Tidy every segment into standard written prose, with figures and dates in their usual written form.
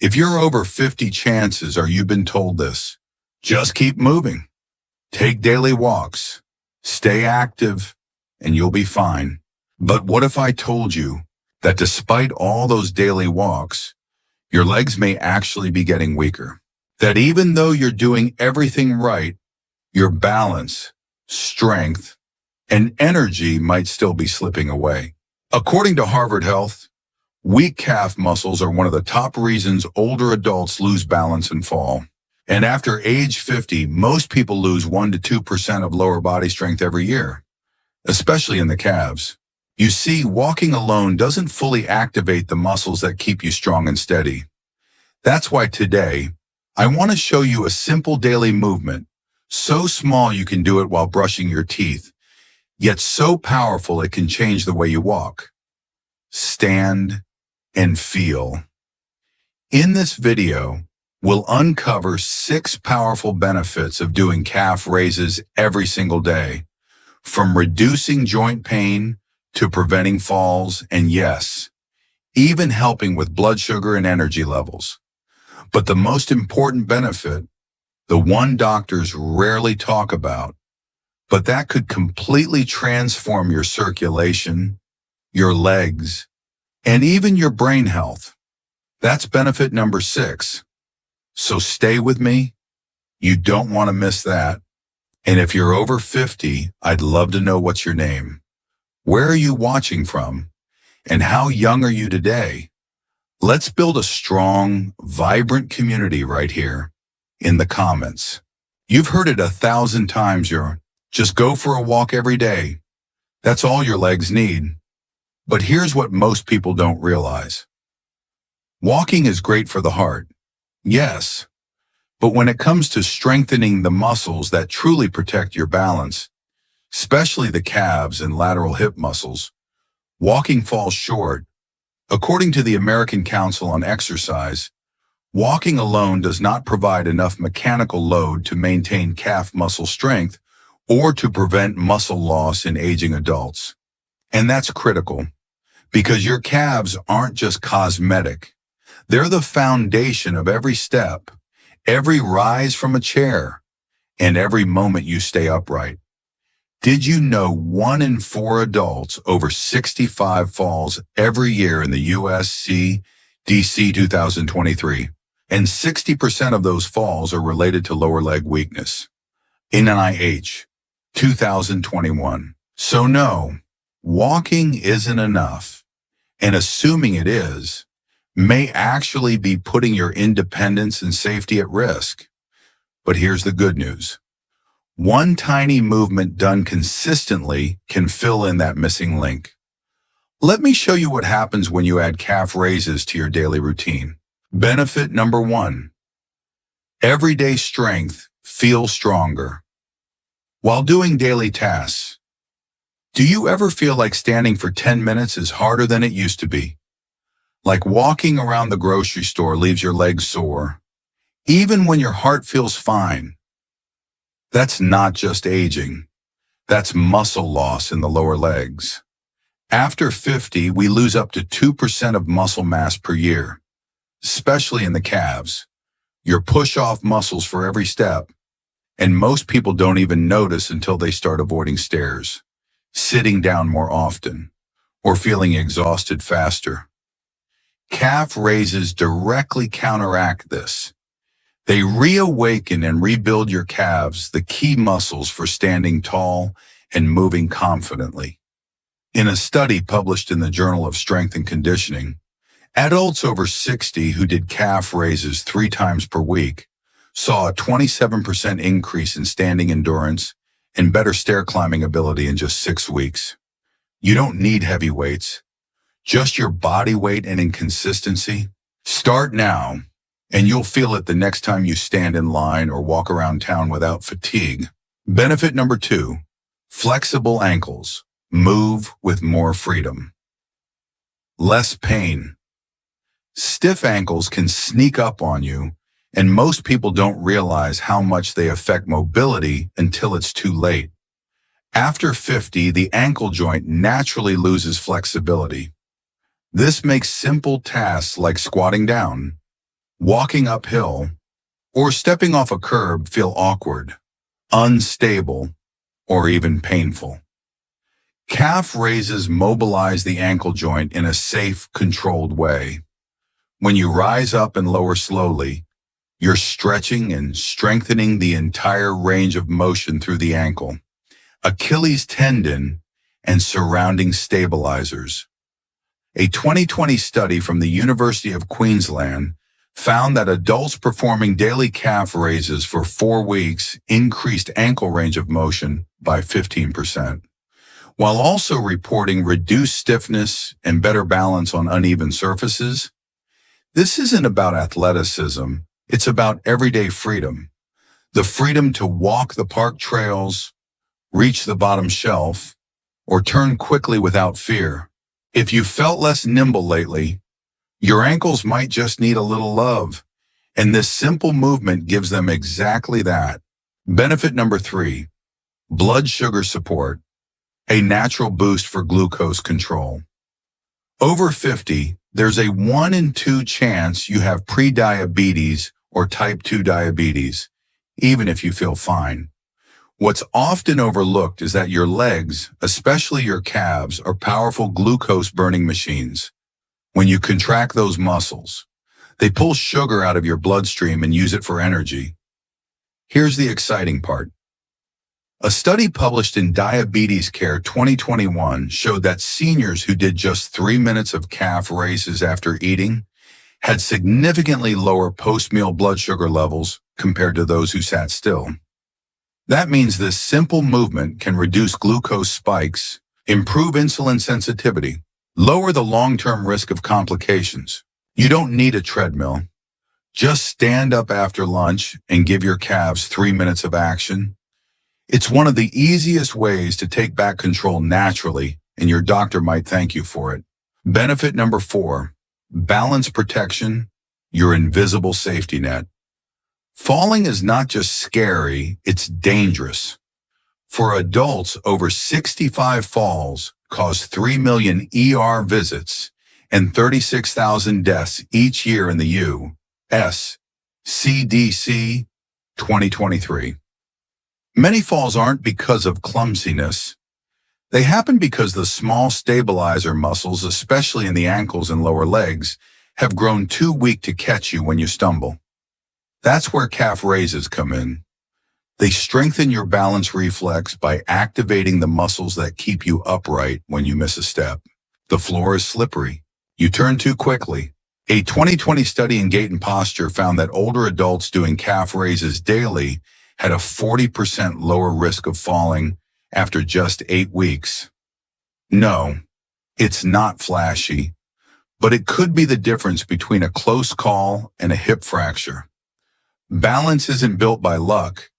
If you're over 50, chances are you've been told this. Just keep moving. Take daily walks. Stay active, and you'll be fine. But what if I told you that despite all those daily walks, your legs may actually be getting weaker? That even though you're doing everything right, your balance, strength, and energy might still be slipping away. According to Harvard Health, weak calf muscles are one of the top reasons older adults lose balance and fall. And after age 50, most people lose 1 to 2% of lower body strength every year, especially in the calves. You see, walking alone doesn't fully activate the muscles that keep you strong and steady. That's why today, I want to show you a simple daily movement, so small you can do it while brushing your teeth, yet so powerful it can change the way you walk, stand, and feel. In this video, we'll uncover 6 powerful benefits of doing calf raises every single day, from reducing joint pain to preventing falls, and yes, even helping with blood sugar and energy levels. But the most important benefit, the one doctors rarely talk about, but that could completely transform your circulation, your legs, and even your brain health. That's benefit number 6. So stay with me. You don't want to miss that. And if you're over 50, I'd love to know what's your name. Where are you watching from? And how young are you today? Let's build a strong, vibrant community right here in the comments. You've heard it 1,000 times, just go for a walk every day. That's all your legs need. But here's what most people don't realize. Walking is great for the heart, yes, but when it comes to strengthening the muscles that truly protect your balance, especially the calves and lateral hip muscles, walking falls short. According to the American Council on Exercise, walking alone does not provide enough mechanical load to maintain calf muscle strength or to prevent muscle loss in aging adults. And that's critical, because your calves aren't just cosmetic. They're the foundation of every step, every rise from a chair, and every moment you stay upright. Did you know 1 in 4 adults over 65 falls every year in the U.S. CDC 2023? And 60% of those falls are related to lower leg weakness. NIH 2021. So no, walking isn't enough, and assuming it is, may actually be putting your independence and safety at risk. But here's the good news. One tiny movement done consistently can fill in that missing link. Let me show you what happens when you add calf raises to your daily routine. Benefit number 1. Everyday strength feels stronger. While doing daily tasks, do you ever feel like standing for 10 minutes is harder than it used to be? Like walking around the grocery store leaves your legs sore, even when your heart feels fine? That's not just aging. That's muscle loss in the lower legs. After 50, we lose up to 2% of muscle mass per year, especially in the calves, your push-off muscles for every step. And most people don't even notice until they start avoiding stairs, sitting down more often, or feeling exhausted faster. Calf raises directly counteract this. They reawaken and rebuild your calves, the key muscles for standing tall and moving confidently. In a study published in the Journal of Strength and Conditioning, adults over 60 who did calf raises 3 times per week saw a 27% increase in standing endurance and better stair climbing ability in just 6 weeks. You don't need heavy weights, just your body weight and inconsistency. Start now, and you'll feel it the next time you stand in line or walk around town without fatigue. Benefit number 2, flexible ankles. Move with more freedom. Less pain. Stiff ankles can sneak up on you, and most people don't realize how much they affect mobility until it's too late. After 50, the ankle joint naturally loses flexibility. This makes simple tasks like squatting down, walking uphill, or stepping off a curb feel awkward, unstable, or even painful. Calf raises mobilize the ankle joint in a safe, controlled way. When you rise up and lower slowly, you're stretching and strengthening the entire range of motion through the ankle, Achilles tendon, and surrounding stabilizers. A 2020 study from the University of Queensland found that adults performing daily calf raises for 4 weeks increased ankle range of motion by 15%, while also reporting reduced stiffness and better balance on uneven surfaces. This isn't about athleticism, it's about everyday freedom. The freedom to walk the park trails, reach the bottom shelf, or turn quickly without fear. If you felt less nimble lately, your ankles might just need a little love, and this simple movement gives them exactly that. Benefit number 3, blood sugar support, a natural boost for glucose control. Over 50, there's a 1 in 2 chance you have prediabetes or type 2 diabetes, even if you feel fine. What's often overlooked is that your legs, especially your calves, are powerful glucose-burning machines. When you contract those muscles, they pull sugar out of your bloodstream and use it for energy. Here's the exciting part. A study published in Diabetes Care 2021 showed that seniors who did just 3 minutes of calf raises after eating had significantly lower post-meal blood sugar levels compared to those who sat still. That means this simple movement can reduce glucose spikes, improve insulin sensitivity, lower the long-term risk of complications. You don't need a treadmill. Just stand up after lunch and give your calves 3 minutes of action. It's one of the easiest ways to take back control naturally, and your doctor might thank you for it. Benefit number 4, balance protection, your invisible safety net. Falling is not just scary, it's dangerous. For adults, over 65 falls cause 3 million ER visits and 36,000 deaths each year in the U.S. CDC 2023. Many falls aren't because of clumsiness. They happen because the small stabilizer muscles, especially in the ankles and lower legs, have grown too weak to catch you when you stumble. That's where calf raises come in. They strengthen your balance reflex by activating the muscles that keep you upright when you miss a step. The floor is slippery. You turn too quickly. A 2020 study in gait and posture found that older adults doing calf raises daily had a 40% lower risk of falling after just 8 weeks. No, it's not flashy, but it could be the difference between a close call and a hip fracture. Balance isn't built by luck.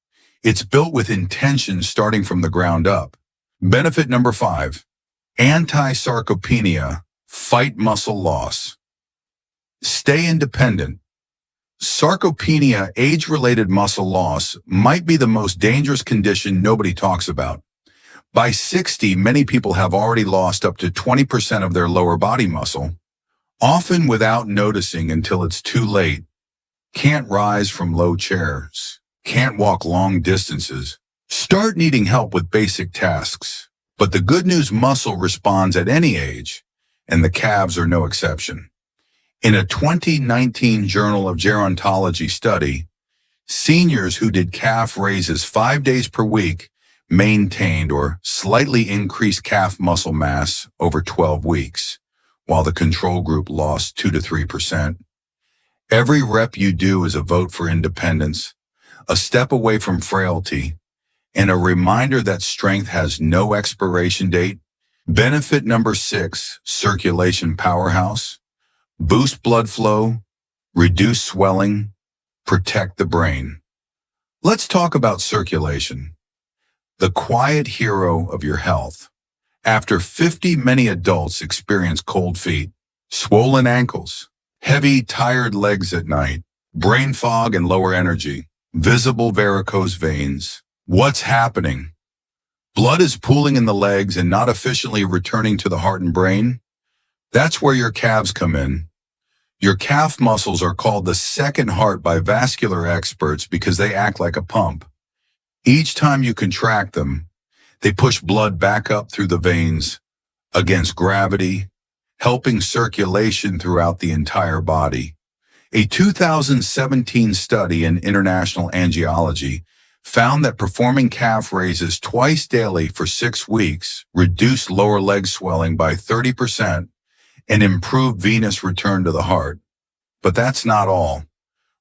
It's built with intention starting from the ground up. Benefit number 5, anti-sarcopenia, fight muscle loss. Stay independent. Sarcopenia, age-related muscle loss, might be the most dangerous condition nobody talks about. By 60, many people have already lost up to 20% of their lower body muscle, often without noticing until it's too late. Can't rise from low chairs, can't walk long distances, start needing help with basic tasks. But the good news, muscle responds at any age, and the calves are no exception. In a 2019 Journal of Gerontology study, seniors who did calf raises 5 days per week maintained or slightly increased calf muscle mass over 12 weeks, while the control group lost 2 to 3%. Every rep you do is a vote for independence, a step away from frailty, and a reminder that strength has no expiration date. Benefit number 6, circulation powerhouse. Boost blood flow, reduce swelling, protect the brain. Let's talk about circulation, the quiet hero of your health. After 50, many adults experience cold feet, swollen ankles, heavy, tired legs at night, brain fog and lower energy, visible varicose veins. What's happening? Blood is pooling in the legs and not efficiently returning to the heart and brain. That's where your calves come in. Your calf muscles are called the second heart by vascular experts because they act like a pump. Each time you contract them, they push blood back up through the veins against gravity, helping circulation throughout the entire body. A 2017 study in International Angiology found that performing calf raises twice daily for 6 weeks reduced lower leg swelling by 30% and improved venous return to the heart. But that's not all.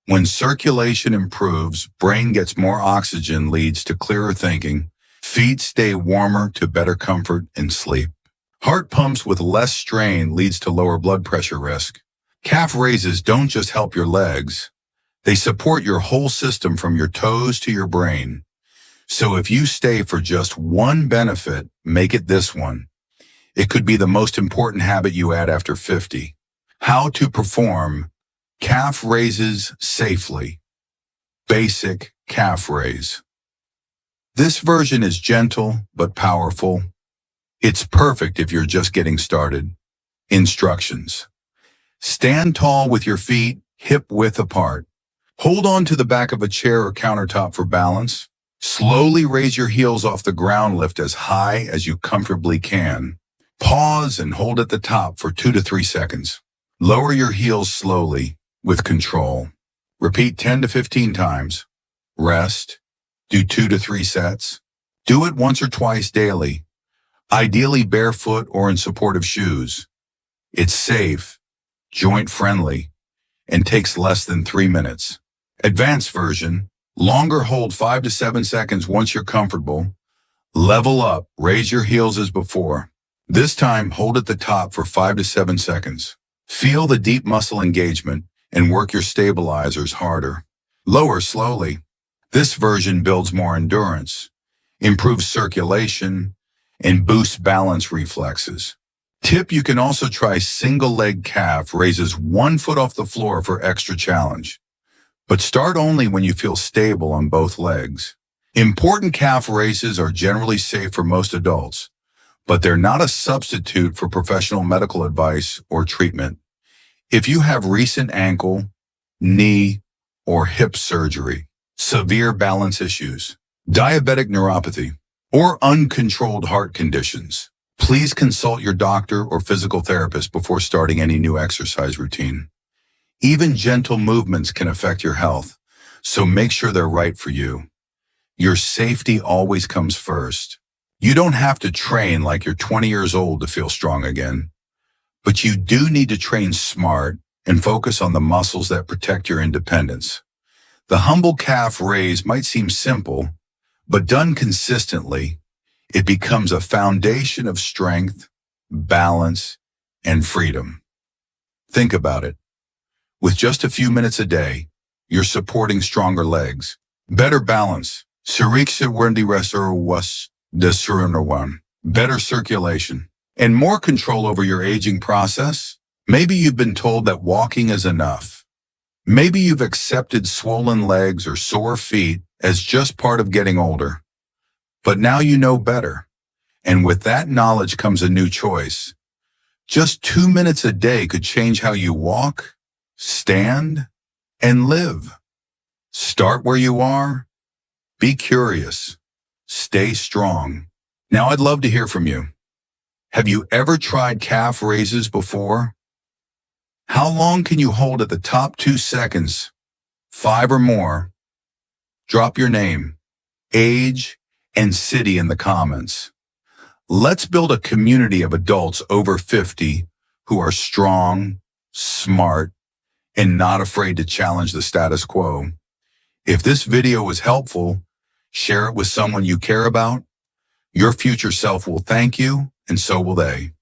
When circulation improves, brain gets more oxygen, leads to clearer thinking, feet stay warmer to better comfort and sleep. Heart pumps with less strain leads to lower blood pressure risk. Calf raises don't just help your legs, they support your whole system from your toes to your brain. So if you stay for just one benefit, make it this one. It could be the most important habit you add after 50. How to perform calf raises safely. Basic calf raise. This version is gentle but powerful. It's perfect if you're just getting started. Instructions. Stand tall with your feet hip-width apart. Hold on to the back of a chair or countertop for balance. Slowly raise your heels off the ground, lift as high as you comfortably can. Pause and hold at the top for 2 to 3 seconds. Lower your heels slowly with control. Repeat 10 to 15 times. Rest. Do 2 to 3 sets. Do it once or twice daily, ideally barefoot or in supportive shoes. It's safe, joint-friendly, and takes less than 3 minutes. Advanced version, longer, hold 5 to 7 seconds once you're comfortable. Level up, raise your heels as before. This time, hold at the top for 5 to 7 seconds. Feel the deep muscle engagement and work your stabilizers harder. Lower slowly. This version builds more endurance, improves circulation, and boosts balance reflexes. Tip: you can also try single leg calf raises 1 foot off the floor for extra challenge. But start only when you feel stable on both legs. Important calf raises are generally safe for most adults, but they're not a substitute for professional medical advice or treatment. If you have recent ankle, knee, or hip surgery, severe balance issues, diabetic neuropathy, or uncontrolled heart conditions, please consult your doctor or physical therapist before starting any new exercise routine. Even gentle movements can affect your health, so make sure they're right for you. Your safety always comes first. You don't have to train like you're 20 years old to feel strong again, but you do need to train smart and focus on the muscles that protect your independence. The humble calf raise might seem simple, but done consistently, it becomes a foundation of strength, balance, and freedom. Think about it. With just a few minutes a day, you're supporting stronger legs, better balance, better circulation, and more control over your aging process. Maybe you've been told that walking is enough. Maybe you've accepted swollen legs or sore feet as just part of getting older. But now you know better. And with that knowledge comes a new choice. Just 2 minutes a day could change how you walk, stand, and live. Start where you are. Be curious. Stay strong. Now I'd love to hear from you. Have you ever tried calf raises before? How long can you hold at the top? 2 seconds, 5 or more? Drop your name, age, and city in the comments. Let's build a community of adults over 50 who are strong, smart, and not afraid to challenge the status quo. If this video was helpful, share it with someone you care about. Your future self will thank you, and so will they.